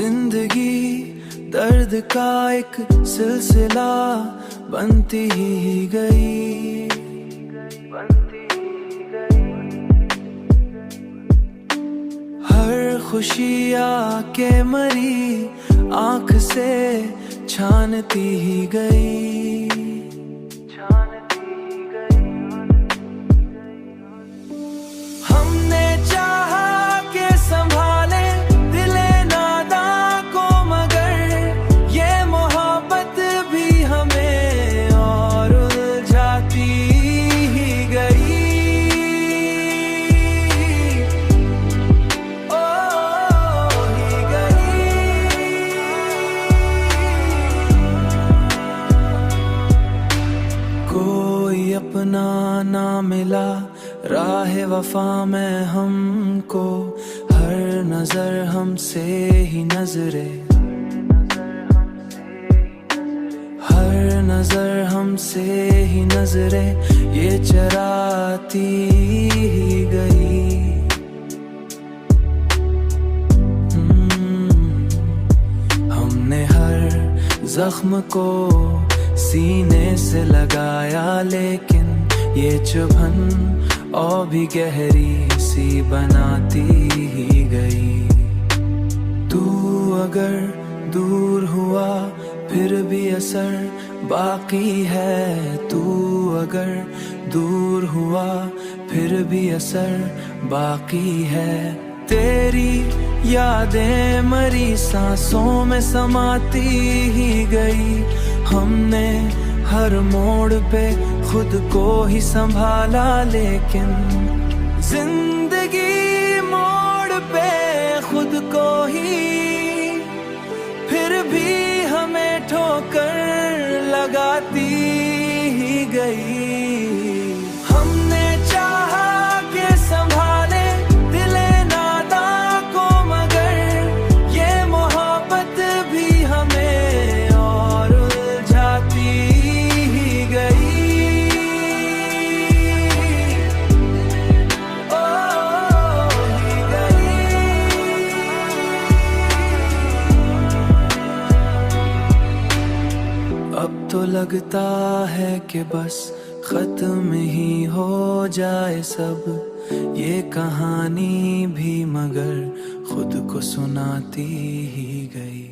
जिंदगी दर्द का एक सिलसिला बनती ही गई। हर खुशी आके मरी आँख से छानती ही गई। हमने चाहा के संभाले दिले नादा को, मगर ये मोहब्बत भी हमें और उलझाती ही गई। कोई अपना ना मिला राह वफा में हमको, हर नजर हमसे ही नजरे, हर नजर हमसे ही नजरे ये चराती ही गई। हमने हर जख्म को सीने से लगाया, लेकिन ये चुभन और भी गहरी सी बनाती ही गई। तू अगर दूर हुआ फिर भी असर बाकी है, तू अगर दूर हुआ फिर भी असर बाकी है। तेरी यादें मरी सांसों में समाती ही गई। हमने हर मोड़ पे खुद को ही संभाला, लेकिन जिंदगी मोड़ पे खुद को ही फिर भी हमें ठोकर लगाती ही गई। हमने चाहा के संभाले दिले नादा को, मगर ये मोहब्बत भी हमें और उलझाती ही गई। अब तो लगता है कि बस खत्म ही हो जाए सब ये कहानी भी, मगर खुद को सुनाती ही गई।